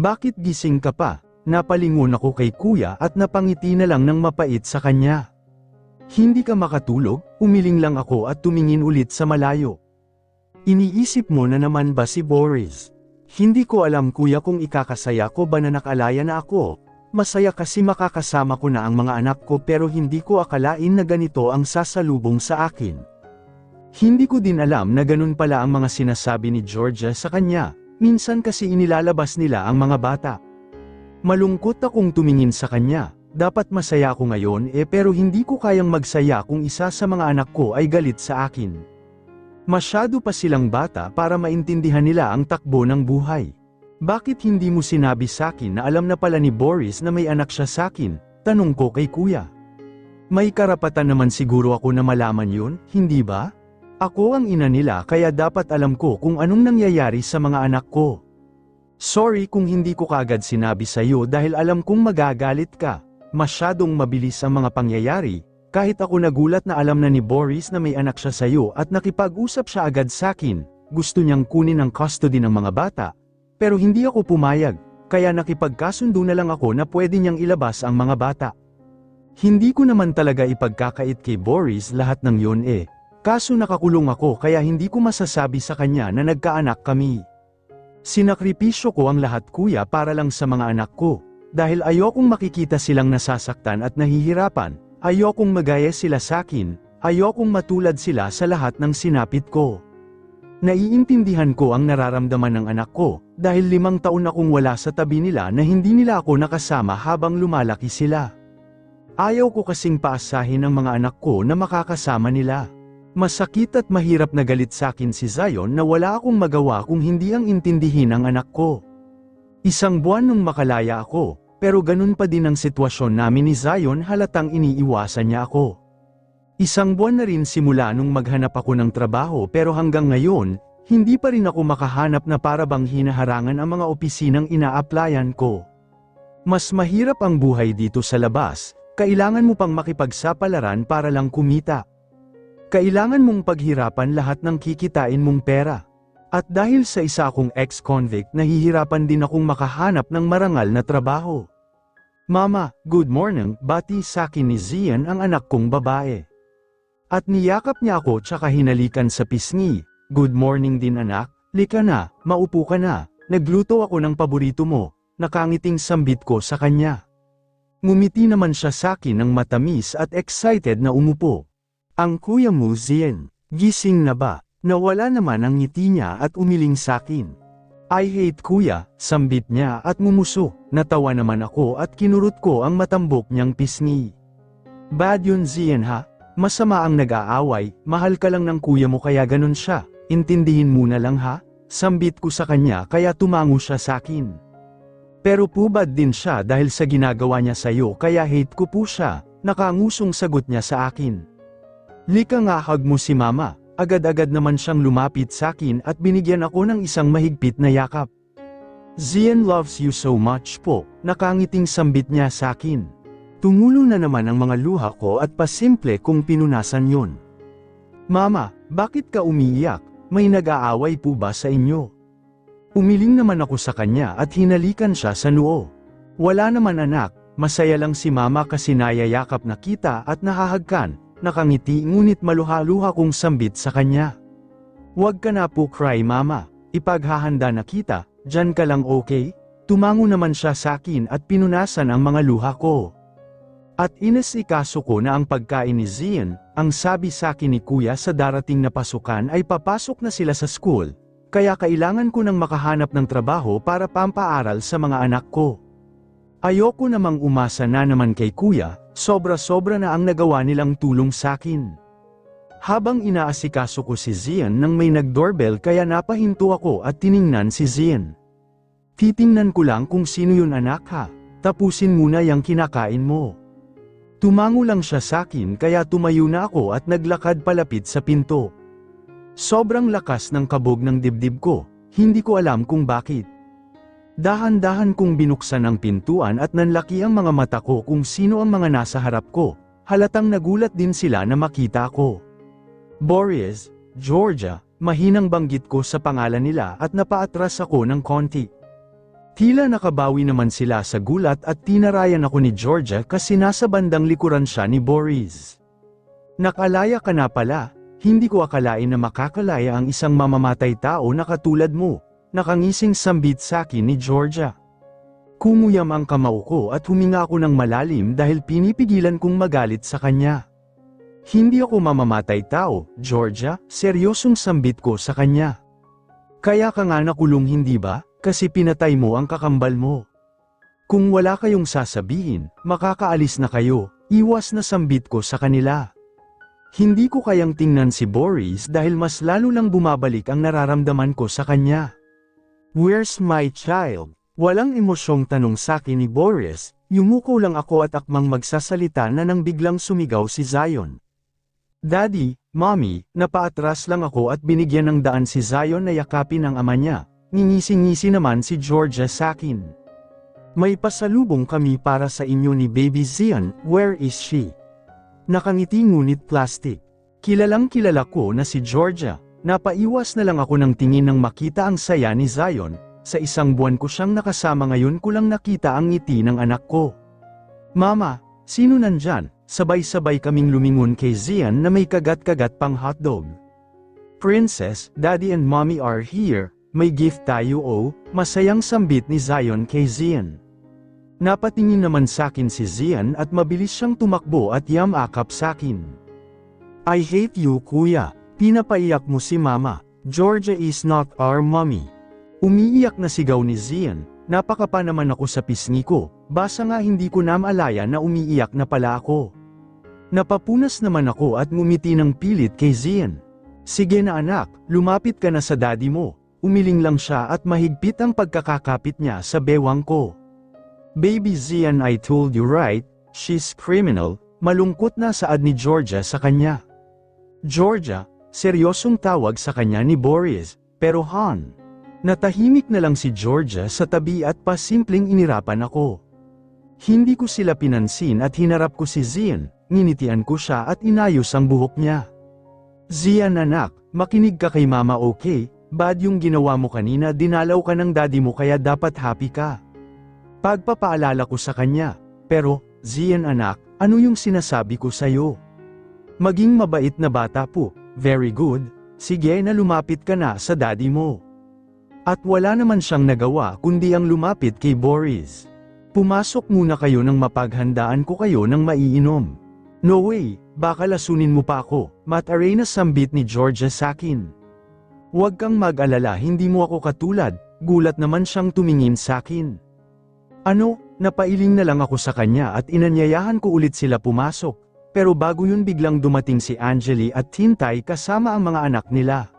Bakit gising ka pa? Napalingon ako kay kuya at napangiti na lang ng mapait sa kanya. Hindi ka makatulog? Umiling lang ako at tumingin ulit sa malayo. Iniisip mo na naman ba si Boris? Hindi ko alam kuya kung ikakasaya ko ba na nakalaya na ako. Masaya kasi makakasama ko na ang mga anak ko pero hindi ko akalain na ganito ang sasalubong sa akin. Hindi ko din alam na ganun pala ang mga sinasabi ni Georgia sa kanya. Minsan kasi inilalabas nila ang mga bata. Malungkot akong tumingin sa kanya. Dapat masaya ako ngayon pero hindi ko kayang magsaya kung isa sa mga anak ko ay galit sa akin. Masyado pa silang bata para maintindihan nila ang takbo ng buhay. Bakit hindi mo sinabi sa akin na alam na pala ni Boris na may anak siya sa akin? Tanong ko kay kuya. May karapatan naman siguro ako na malaman yun, hindi ba? Ako ang ina nila kaya dapat alam ko kung anong nangyayari sa mga anak ko. Sorry kung hindi ko kagad sinabi sa iyo dahil alam kong magagalit ka. Masyadong mabilis ang mga pangyayari, kahit ako nagulat na alam na ni Boris na may anak siya sa iyo at nakipag-usap siya agad sa akin. Gusto niyang kunin ang custody ng mga bata. Pero hindi ako pumayag, kaya nakipagkasundo na lang ako na pwede niyang ilabas ang mga bata. Hindi ko naman talaga ipagkakait kay Boris lahat ng yun kaso nakakulong ako kaya hindi ko masasabi sa kanya na nagkaanak kami. Sinakripisyo ko ang lahat kuya para lang sa mga anak ko, dahil ayokong makikita silang nasasaktan at nahihirapan, ayokong magaya sila sa akin, ayokong matulad sila sa lahat ng sinapit ko. Naiintindihan ko ang nararamdaman ng anak ko, dahil 5 taon akong wala sa tabi nila na hindi nila ako nakasama habang lumalaki sila. Ayaw ko kasing paasahin ang mga anak ko na makakasama nila. Masakit at mahirap na galit sa akin si Zion na wala akong magawa kung hindi ang intindihin ang anak ko. 1 buwan nung makalaya ako, pero ganun pa din ang sitwasyon namin ni Zion halatang iniiwasan niya ako. 1 buwan na rin simula nung maghanap ako ng trabaho pero hanggang ngayon, hindi pa rin ako makahanap na para bang hinaharangan ang mga opisinang ina-applyan ko. Mas mahirap ang buhay dito sa labas, kailangan mo pang makipagsapalaran para lang kumita. Kailangan mong paghirapan lahat ng kikitain mong pera. At dahil sa isa akong ex-convict nahihirapan din akong makahanap ng marangal na trabaho. Mama, good morning, bati sa akin ni Zian ang anak kong babae. At niyakap niya ako tsaka hinalikan sa pisngi. Good morning din anak, lika na, maupo ka na, nagluto ako ng paborito mo, nakangiting sambit ko sa kanya. Ngumiti naman siya sa akin ng matamis at excited na umupo. Ang kuya mo Zian, gising na ba? Nawala naman ang ngiti niya at umiling sa akin. I hate kuya, sambit niya at ngumuso. Natawa naman ako at kinurot ko ang matambok niyang pisngi. Bad yun Zian ha? Masama ang nag-aaway, mahal ka lang ng kuya mo kaya ganun siya. Intindihin mo na lang ha? Sambit ko sa kanya kaya tumango siya sa akin. Pero pubad din siya dahil sa ginagawa niya sa'yo kaya hate ko po siya, nakangusong sagot niya sa akin. Lika nga hug mo si mama, agad-agad naman siyang lumapit sa akin at binigyan ako ng isang mahigpit na yakap. Zian loves you so much po, nakangiting sambit niya sa akin. Tumulo na naman ang mga luha ko at pasimple kung pinunasan yun. Mama, bakit ka umiiyak? May nag-aaway po ba sa inyo? Umiling naman ako sa kanya at hinalikan siya sa noo. Wala naman anak, masaya lang si mama kasi nayayakap na kita at nahahagkan. Nakangiti ngunit maluha-luha kong sambit sa kanya. Huwag ka na po cry mama, ipaghahanda na kita, dyan ka lang okay? Tumango naman siya sa akin at pinunasan ang mga luha ko. At inasikaso ko na ang pagkain ni Zian, ang sabi sa akin ni kuya sa darating na pasukan ay papasok na sila sa school, kaya kailangan ko nang makahanap ng trabaho para pampaaral sa mga anak ko. Ayoko namang umasa na naman kay kuya, sobra-sobra na ang nagawa nilang tulong sa akin. Habang inaasikaso ko si Zian nang may nag-doorbell kaya napahinto ako at tiningnan si Zian. Titingnan ko lang kung sino yun anak ha, tapusin muna yung kinakain mo. Tumango lang siya sa akin kaya tumayo na ako at naglakad palapit sa pinto. Sobrang lakas ng kabog ng dibdib ko, hindi ko alam kung bakit. Dahan-dahan kong binuksan ang pintuan at nanlaki ang mga mata ko kung sino ang mga nasa harap ko, halatang nagulat din sila na makita ko. Boris, Georgia, mahinang banggit ko sa pangalan nila at napaatras ako ng konti. Tila nakabawi naman sila sa gulat at tinarayan ako ni Georgia kasi nasa bandang likuran siya ni Boris. Nakalaya ka na pala, hindi ko akalain na makakalaya ang isang mamamatay tao na katulad mo, nakangising sambit sa akin ni Georgia. Kumuyam ang kamao ko at huminga ako ng malalim dahil pinipigilan kong magalit sa kanya. Hindi ako mamamatay tao, Georgia, seryosong sambit ko sa kanya. Kaya ka nga nakulong hindi ba? Kasi pinatay mo ang kakambal mo. Kung wala kayong sasabihin, makakaalis na kayo, iwas na sambit ko sa kanila. Hindi ko kayang tingnan si Boris dahil mas lalo lang bumabalik ang nararamdaman ko sa kanya. Where's my child? Walang emosyong tanong sa akin ni Boris, yumuko lang ako at akmang magsasalita na nang biglang sumigaw si Zion. Daddy, Mommy, napaatras lang ako at binigyan ng daan si Zion na yakapin ang ama niya. Ngingisi-ngisi naman si Georgia sa akin. May pasalubong kami para sa inyo ni Baby Zion, where is she? Nakangiti ngunit plastic. Kilalang kilala ko na si Georgia, napaiwas na lang ako ng tingin nang makita ang saya ni Zion, sa isang buwan ko siyang nakasama ngayon ko lang nakita ang ngiti ng anak ko. Mama, sino nandyan? Sabay-sabay kaming lumingon kay Zion na may kagat-kagat pang hotdog. Princess, Daddy and Mommy are here. May gift tayo masayang sambit ni Zion kay Zion. Napatingin naman sakin si Zion at mabilis siyang tumakbo at yamakap sakin. I hate you kuya, pinapaiyak mo si mama, Georgia is not our mommy. Umiiyak na sigaw ni Zion, napakapa naman ako sa pisngi ko, basa nga hindi ko na maalaya na umiiyak na pala ako. Napapunas naman ako at ngumiti ng pilit kay Zion. Sige na anak, lumapit ka na sa daddy mo. Umiling lang siya at mahigpit ang pagkakakapit niya sa bewang ko. Baby Zion, I told you right, she's criminal, malungkot na saad ni Georgia sa kanya. Georgia, seryosong tawag sa kanya ni Boris, pero Han. Natahimik na lang si Georgia sa tabi at pasimpleng inirapan ako. Hindi ko sila pinansin at hinarap ko si Zion, nginitian ko siya at inayos ang buhok niya. Zion anak, makinig ka kay mama okay? Bad yung ginawa mo kanina, dinalaw ka ng daddy mo kaya dapat happy ka. Pagpapaalala ko sa kanya, pero, Zion anak, ano yung sinasabi ko sa'yo? Maging mabait na bata po, very good, sige na lumapit ka na sa daddy mo. At wala naman siyang nagawa kundi ang lumapit kay Boris. Pumasok muna kayo nang mapaghandaan ko kayo ng maiinom. No way, baka lasunin mo pa ako, mataray na sambit ni Georgia sakin. Huwag kang mag-alala, hindi mo ako katulad, gulat naman siyang tumingin sakin. Ano, napailing na lang ako sa kanya at inanyayahan ko ulit sila pumasok, pero bago yun biglang dumating si Angeli at Tintay kasama ang mga anak nila.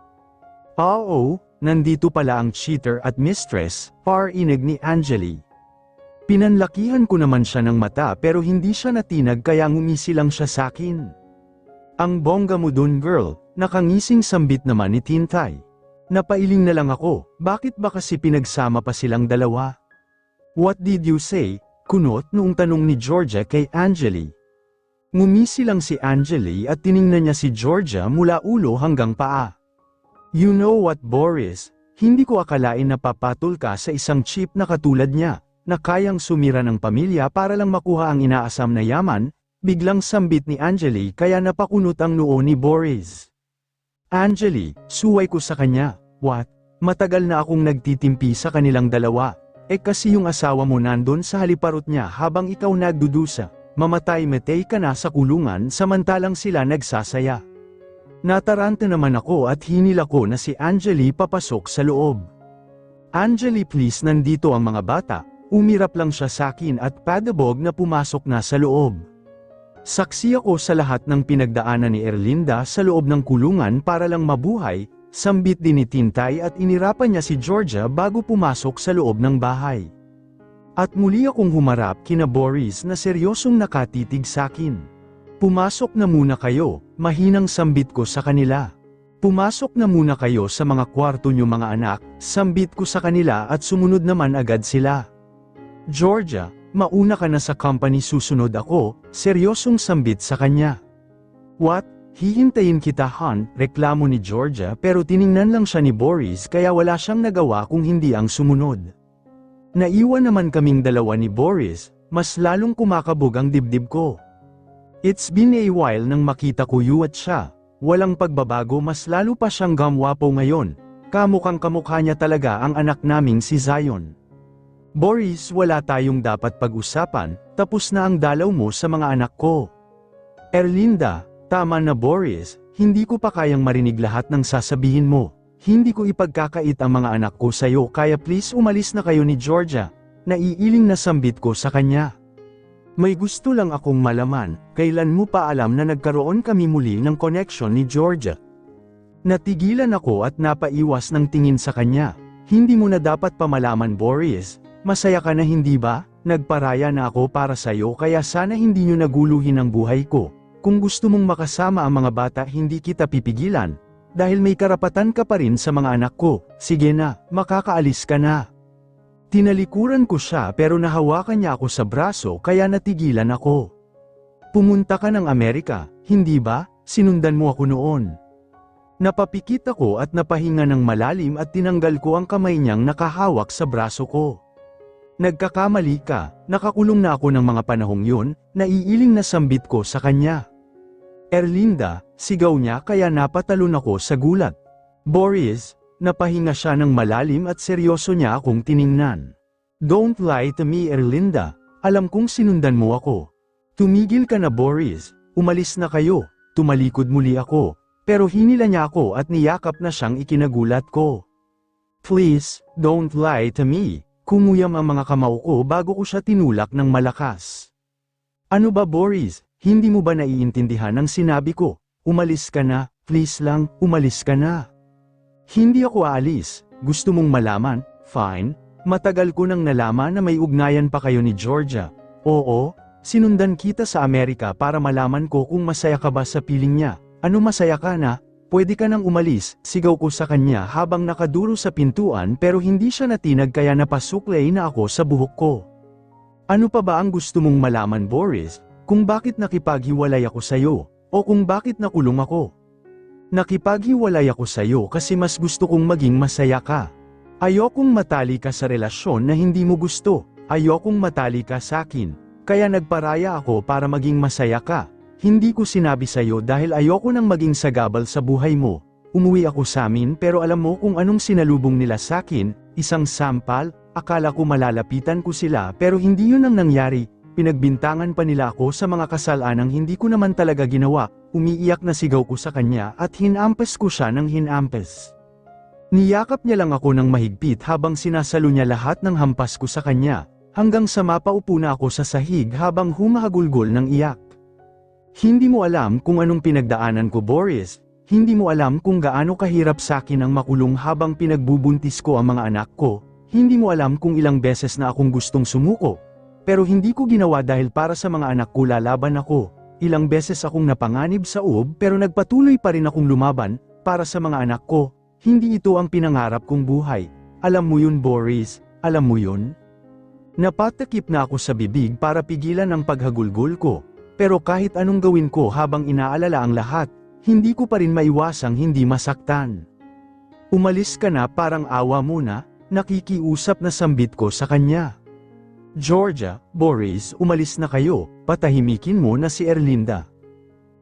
Oo, nandito pala ang cheater at mistress, parinig ni Angeli. Pinanlakihan ko naman siya ng mata pero hindi siya natinag kaya ngumisi lang siya sakin. Ang bongga mo dun girl, nakangising sambit naman ni Tintay. Napailing na lang ako, bakit ba kasi pinagsama pa silang dalawa? What did you say? Kunot noong tanong ni Georgia kay Angeli. Ngumisi lang si Angeli at tiningnan niya si Georgia mula ulo hanggang paa. You know what Boris, hindi ko akalain na papatol ka sa isang cheap na katulad niya, na kayang sumira ng pamilya para lang makuha ang inaasam na yaman, biglang sambit ni Angeli kaya napakunot ang noo ni Boris. Angeli, suway ko sa kanya, what? Matagal na akong nagtitimpi sa kanilang dalawa, kasi yung asawa mo nandun sa haliparot niya habang ikaw nagdudusa, mamatay-metay ka na sa kulungan samantalang sila nagsasaya. Nataranta naman ako at hinila ko na si Angeli papasok sa loob. Angeli please, nandito ang mga bata, umirap lang siya sakin at padabog na pumasok na sa loob. Saksi ako sa lahat ng pinagdaanan ni Erlinda sa loob ng kulungan para lang mabuhay, sambit din ni Tintay at inirapan niya si Georgia bago pumasok sa loob ng bahay. At muli akong humarap kina Boris na seryosong nakatitig sakin. Pumasok na muna kayo, mahinang sambit ko sa kanila. Pumasok na muna kayo sa mga kwarto niyo mga anak, sambit ko sa kanila at sumunod naman agad sila. Georgia, mauna ka na sa company, susunod ako, seryosong sambit sa kanya. What? Hihintayin kita Han, reklamo ni Georgia pero tiningnan lang siya ni Boris kaya wala siyang nagawa kung hindi ang sumunod. Naiwan naman kaming dalawa ni Boris, mas lalong kumakabog ang dibdib ko. It's been a while nang makita ko you at siya. Walang pagbabago, mas lalo pa siyang gamwapo ngayon. Kamukhang kamukha niya talaga ang anak naming si Zion. Boris, wala tayong dapat pag-usapan, tapos na ang dalaw mo sa mga anak ko. Erlinda, tama na Boris, hindi ko pa kayang marinig lahat ng sasabihin mo. Hindi ko ipagkakait ang mga anak ko sa'yo, kaya please umalis na kayo ni Georgia. Naiiling na sambit ko sa kanya. May gusto lang akong malaman, kailan mo pa alam na nagkaroon kami muli ng connection ni Georgia? Natigilan ako at napaiwas ng tingin sa kanya. Hindi mo na dapat pamalaman Boris, masaya ka na hindi ba? Nagparaya na ako para sa'yo kaya sana hindi nyo naguluhin ang buhay ko. Kung gusto mong makasama ang mga bata hindi kita pipigilan. Dahil may karapatan ka pa rin sa mga anak ko, sige na, makakaalis ka na. Tinalikuran ko siya pero nahawakan niya ako sa braso kaya natigilan ako. Pumunta ka ng Amerika, hindi ba? Sinundan mo ako noon. Napapikit ako at napahinga ng malalim at tinanggal ko ang kamay niyang nakahawak sa braso ko. Nagkakamali ka, nakakulong na ako ng mga panahong yun, naiiling na sambit ko sa kanya. Erlinda, sigaw niya kaya napatalon ako sa gulat. Boris, napahinga siya ng malalim at seryoso niya akong tiningnan. Don't lie to me Erlinda, alam kong sinundan mo ako. Tumigil ka na Boris, umalis na kayo, tumalikod muli ako, pero hinila niya ako at niyakap na siyang ikinagulat ko. Please, don't lie to me, kumuyam ang mga kamao ko bago ko siya tinulak ng malakas. Ano ba Boris, hindi mo ba naiintindihan ang sinabi ko? Umalis ka na, please lang, umalis ka na. Hindi ako aalis, gusto mong malaman, fine, matagal ko nang nalaman na may ugnayan pa kayo ni Georgia. Oo, sinundan kita sa Amerika para malaman ko kung masaya ka ba sa piling niya. Ano masaya ka na? Pwede ka nang umalis, sigaw ko sa kanya habang nakaduro sa pintuan pero hindi siya natinag kaya napasuklay na ako sa buhok ko. Ano pa ba ang gusto mong malaman Boris? Kung bakit nakipaghiwalay ako sa'yo, o kung bakit nakulong ako? Nakipaghiwalay ako sa'yo kasi mas gusto kong maging masaya ka. Ayokong matali ka sa relasyon na hindi mo gusto, ayokong matali ka sa'kin, kaya nagparaya ako para maging masaya ka. Hindi ko sinabi sa'yo dahil ayoko nang maging sagabal sa buhay mo. Umuwi ako sa amin pero alam mo kung anong sinalubong nila sa'kin, isang sampal, akala ko malalapitan ko sila pero hindi yun ang nangyari. Pinagbintangan pa nila ako sa mga kasalanang hindi ko naman talaga ginawa, umiiyak na sigaw ko sa kanya at hinampes ko siya ng hinampes. Niyakap niya lang ako ng mahigpit habang sinasalo niya lahat ng hampas ko sa kanya, hanggang sa mapaupo na ako sa sahig habang humahagulgol ng iyak. Hindi mo alam kung anong pinagdaanan ko Boris, hindi mo alam kung gaano kahirap sa akin ang makulong habang pinagbubuntis ko ang mga anak ko, hindi mo alam kung ilang beses na akong gustong sumuko. Pero hindi ko ginawa dahil para sa mga anak ko lalaban ako. Ilang beses akong napanganib sa uob pero nagpatuloy pa rin akong lumaban, para sa mga anak ko. Hindi ito ang pinangarap kong buhay. Alam mo yun Boris, alam mo yun? Napatakip na ako sa bibig para pigilan ang paghagulgol ko. Pero kahit anong gawin ko habang inaalala ang lahat, hindi ko pa rin maiwasang hindi masaktan. Umalis ka na parang awa mo na, nakikiusap na sambit ko sa kanya. Georgia, Boris, umalis na kayo, patahimikin mo na si Erlinda.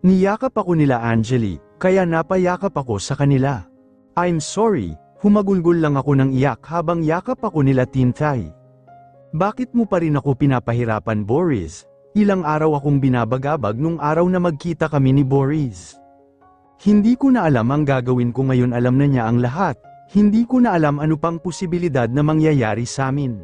Niyakap ako nila Angeli, kaya napayakap ako sa kanila. I'm sorry, humagulgol lang ako ng iyak habang yakap ako nila Tintay. Bakit mo pa rin ako pinapahirapan Boris? Ilang araw akong binabagabag nung araw na magkita kami ni Boris. Hindi ko na alam ang gagawin ko ngayon, alam na niya ang lahat, hindi ko na alam ano pang posibilidad na mangyayari sa amin.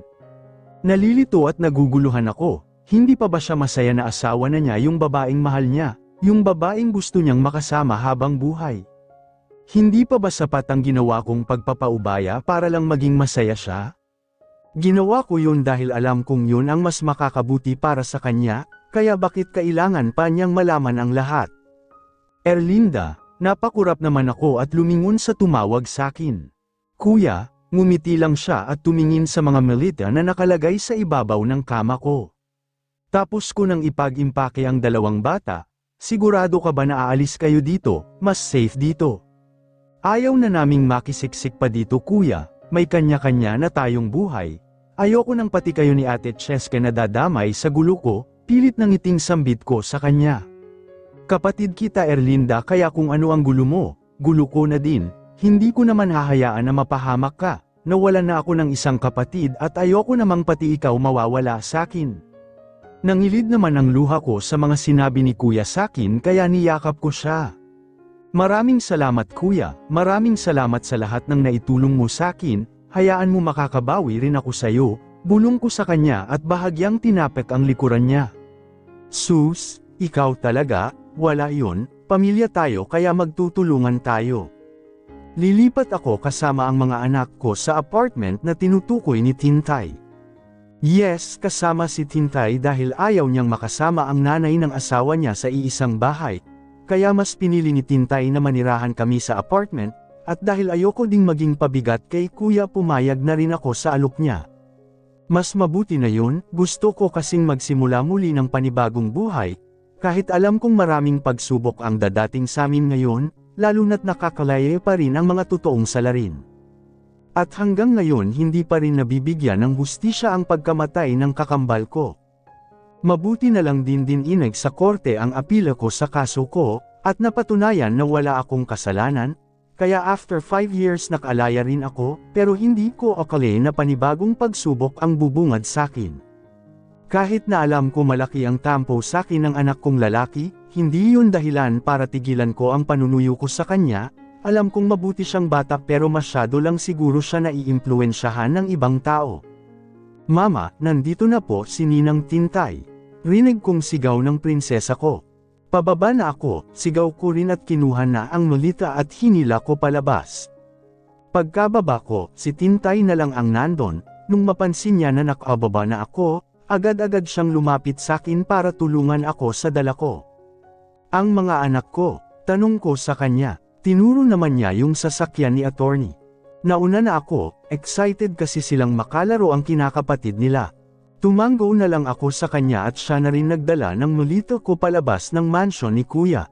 Nalilito at naguguluhan ako, hindi pa ba siya masaya na asawa na niya yung babaeng mahal niya, yung babaeng gusto niyang makasama habang buhay? Hindi pa ba sapat ang ginawa kong pagpapaubaya para lang maging masaya siya? Ginawa ko yun dahil alam kong yun ang mas makakabuti para sa kanya, kaya bakit kailangan pa niyang malaman ang lahat? Erlinda, napakurap naman ako at lumingon sa tumawag sakin. Kuya, ngumiti lang siya at tumingin sa mga melita na nakalagay sa ibabaw ng kama ko. Tapos ko nang ipag-impake ang dalawang bata, sigurado ka ba na aalis kayo dito, mas safe dito? Ayaw na naming makisiksik pa dito kuya, may kanya-kanya na tayong buhay. Ayoko nang pati kayo ni Ate Cheska na dadamay sa gulo ko, pilit nang ngiting sambit ko sa kanya. Kapatid kita Erlinda kaya kung ano ang gulo mo, gulo ko na din, hindi ko naman hahayaan na mapahamak ka, nawalan na ako ng isang kapatid at ayoko namang pati ikaw mawawala sakin. Nangilid naman ang luha ko sa mga sinabi ni Kuya sakin kaya niyakap ko siya. Maraming salamat Kuya, maraming salamat sa lahat ng naitulong mo sakin, hayaan mo makakabawi rin ako sayo, bulong ko sa kanya at bahagyang tinapik ang likuran niya. Sus, ikaw talaga, wala yun, pamilya tayo kaya magtutulungan tayo. Lilipat ako kasama ang mga anak ko sa apartment na tinutukoy ni Tintay. Yes, kasama si Tintay dahil ayaw niyang makasama ang nanay ng asawa niya sa iisang bahay, kaya mas pinili ni Tintay na manirahan kami sa apartment, at dahil ayoko ding maging pabigat kay Kuya pumayag na rin ako sa alok niya. Mas mabuti na yun, gusto ko kasing magsimula muli ng panibagong buhay, kahit alam kong maraming pagsubok ang dadating sa amin ngayon, lalo na't nakakalaya pa rin ang mga totoong salarin. At hanggang ngayon hindi pa rin nabibigyan ng hustisya ang pagkamatay ng kakambal ko. Mabuti na lang din ineg sa korte ang apila ko sa kaso ko, at napatunayan na wala akong kasalanan, kaya after 5 years nakalaya rin ako, pero hindi ko akala na panibagong pagsubok ang bubungad sakin. Kahit na alam ko malaki ang tampo sakin ng anak kong lalaki, hindi yun dahilan para tigilan ko ang panunuyo ko sa kanya, alam kong mabuti siyang bata pero masyado lang siguro siya naiimpluwensyahan ng ibang tao. Mama, nandito na po si Ninang Tintay. Rinig kong sigaw ng prinsesa ko. Pababa na ako, sigaw ko rin at kinuha na ang Lolita at hinila ko palabas. Pagkababa ko, si Tintay na lang ang nandon, nung mapansin niya na nakababa na ako, agad-agad siyang lumapit sakin para tulungan ako sa dala ko. Ang mga anak ko, tanong ko sa kanya, tinuro naman niya yung sasakyan ni attorney. Nauna na ako, excited kasi silang makalaro ang kinakapatid nila. Tumanggo na lang ako sa kanya at siya na rin nagdala ng Lolita ko palabas ng mansion ni Kuya.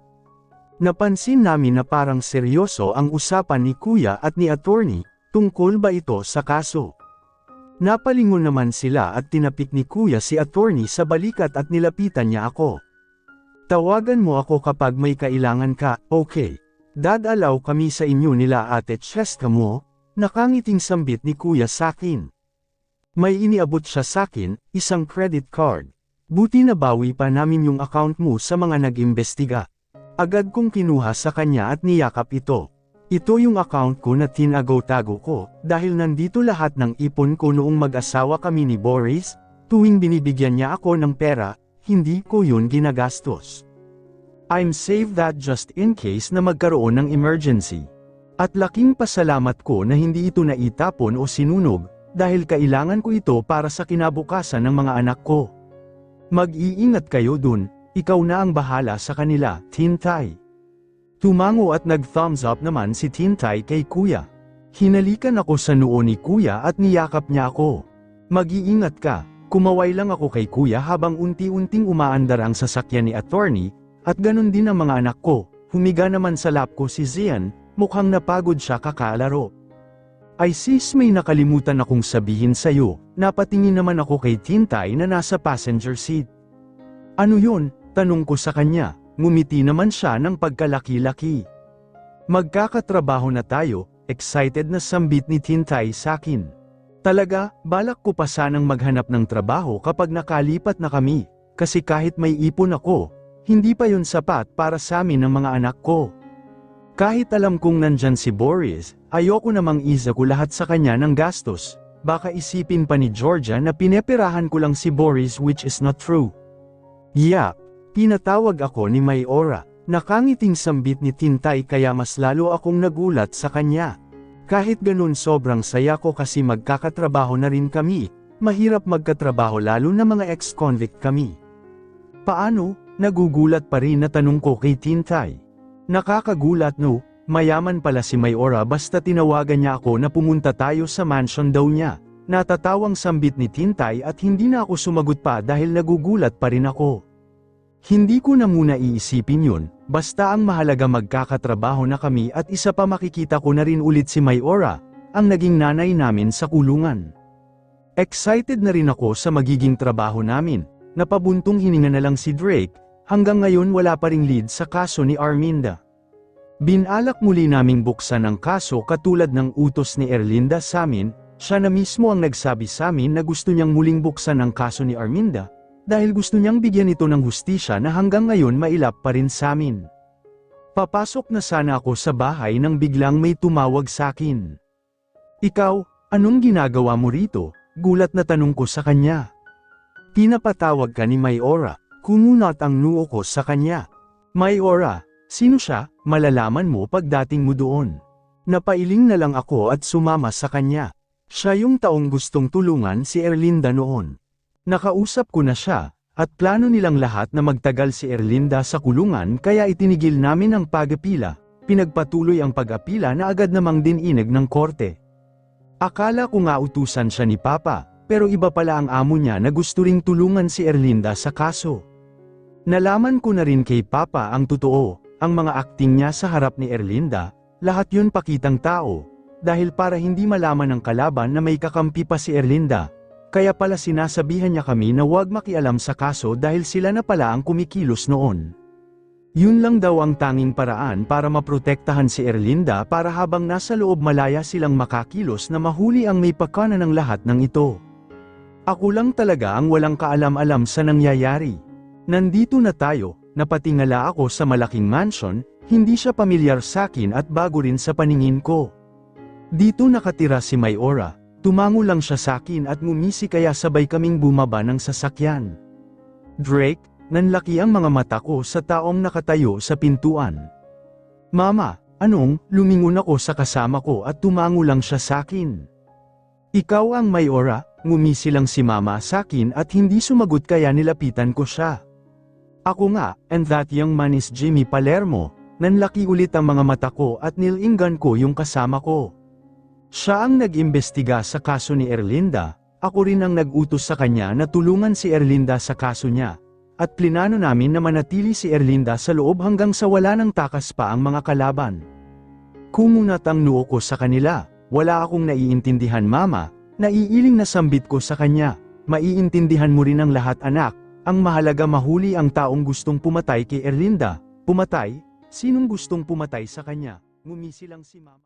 Napansin namin na parang seryoso ang usapan ni Kuya at ni attorney, tungkol ba ito sa kaso. Napalingon naman sila at tinapik ni Kuya si attorney sa balikat at nilapitan niya ako. Tawagan mo ako kapag may kailangan ka, okay. Dadalaw kami sa inyo nila Ate Cheska mo, nakangiting sambit ni Kuya sakin. May iniabot siya sakin, isang credit card. Buti na bawi pa namin yung account mo sa mga nag-imbestiga. Agad kong kinuha sa kanya at niyakap ito. Ito yung account ko na tinago-tago ko, dahil nandito lahat ng ipon ko noong mag-asawa kami ni Boris, tuwing binibigyan niya ako ng pera, hindi ko yun ginagastos. I'm saved that just in case na magkaroon ng emergency. At laking pasalamat ko na hindi ito naitapon o sinunog, dahil kailangan ko ito para sa kinabukasan ng mga anak ko. Mag-iingat kayo dun, ikaw na ang bahala sa kanila, Tintay. Tumango at nag-thumbs up naman si Tintay kay Kuya. Hinalikan ako sa noo ni Kuya at niyakap niya ako. Mag-iingat ka, kumaway lang ako kay Kuya habang unti-unting umaandar ang sasakyan ni attorney, at ganun din ang mga anak ko. Humiga naman sa lap ko si Zian, mukhang napagod siya kakalaro. Ay sis, may nakalimutan akong sabihin sa'yo, napatingin naman ako kay Tintay na nasa passenger seat. Ano yun? Tanong ko sa kanya, ngumiti naman siya ng pagkalaki-laki. Magkakatrabaho na tayo, excited na sambit ni Tintay sakin. Talaga, balak ko pa sanang maghanap ng trabaho kapag nakalipat na kami, kasi kahit may ipon ako, hindi pa yun sapat para sa amin ng mga anak ko. Kahit alam kong nandyan si Boris, ayoko namang isa ko lahat sa kanya ng gastos, baka isipin pa ni Georgia na pineperahan ko lang si Boris which is not true. Yap, pinatawag ako ni Mayora, nakangiting sambit ni Tintay kaya mas lalo akong nagulat sa kanya. Kahit ganun sobrang saya ko kasi magkakatrabaho na rin kami, mahirap magkatrabaho lalo na mga ex-convict kami. Paano? Nagugulat pa rin na tanong ko kay Tintay. Nakakagulat no, mayaman pala si Mayora basta tinawagan niya ako na pumunta tayo sa mansion daw niya. Natatawang sambit ni Tintay at hindi na ako sumagot pa dahil nagugulat pa rin ako. Hindi ko na muna iisipin yun, basta ang mahalaga magkakatrabaho na kami at isa pa makikita ko na rin ulit si Mayora, ang naging nanay namin sa kulungan. Excited na rin ako sa magiging trabaho namin. Napabuntong hininga na lang si Drake, hanggang ngayon wala pa ring lead sa kaso ni Arminda. Binalak muli naming buksan ang kaso katulad ng utos ni Erlinda sa amin, siya na mismo ang nagsabi sa amin na gusto niyang muling buksan ang kaso ni Arminda, dahil gusto niyang bigyan ito ng hustisya na hanggang ngayon mailap pa rin sa amin. Papasok na sana ako sa bahay nang biglang may tumawag sa akin. "Ikaw, anong ginagawa mo rito?" Gulat na tanong ko sa kanya. "Pinapatawag ka ni Mayora," kumunat ang noo ko sa kanya. "Mayora? Sino siya? Malalaman mo pagdating mo doon." Napailing na lang ako at sumama sa kanya. Siya yung taong gustong tulungan si Erlinda noon. Nakausap ko na siya, at plano nilang lahat na magtagal si Erlinda sa kulungan kaya itinigil namin ang pag-apila, pinagpatuloy ang pag-apila na agad namang dininig ng korte. Akala ko nga utusan siya ni Papa, pero iba pala ang amo niya na gusto ring tulungan si Erlinda sa kaso. Nalaman ko na rin kay Papa ang totoo, ang mga akting niya sa harap ni Erlinda, lahat yun pakitang tao, dahil para hindi malaman ng kalaban na may kakampi pa si Erlinda, kaya pala sinasabihan niya kami na huwag makialam sa kaso dahil sila na pala ang kumikilos noon. Yun lang daw ang tanging paraan para maprotektahan si Erlinda para habang nasa loob malaya silang makakilos na mahuli ang may pakana ng lahat ng ito. Ako lang talaga ang walang kaalam-alam sa nangyayari. Nandito na tayo, napatingala ako sa malaking mansion, hindi siya pamilyar sa akin at bago rin sa paningin ko. Dito nakatira si Mayora, tumango lang siya sa akin at ngumisi kaya sabay kaming bumaba ng sasakyan. "Drake?" Nanlaki ang mga mata ko sa taong nakatayo sa pintuan. "Mama, anong?" Lumingon ako sa kasama ko at tumango lang siya sa akin. "Ikaw ang Mayora?" Ngumisi lang si Mama sa akin at hindi sumagot kaya nilapitan ko siya. "Ako nga, and that young man is Jimmy Palermo." Nanlaki ulit ang mga mata ko at nilinggan ko yung kasama ko. Siya ang nag-imbestiga sa kaso ni Erlinda, ako rin ang nag-utos sa kanya na tulungan si Erlinda sa kaso niya. At plinano namin na manatili si Erlinda sa loob hanggang sa wala nang takas pa ang mga kalaban. Kumunat ang noo ko sa kanila, "Wala akong naiintindihan Mama," naiiling na sambit ko sa kanya, "Maiintindihan mo rin ang lahat anak, ang mahalaga mahuli ang taong gustong pumatay kay Erlinda." "Pumatay? Sinong gustong pumatay sa kanya?" Ngumisi lang si Mama.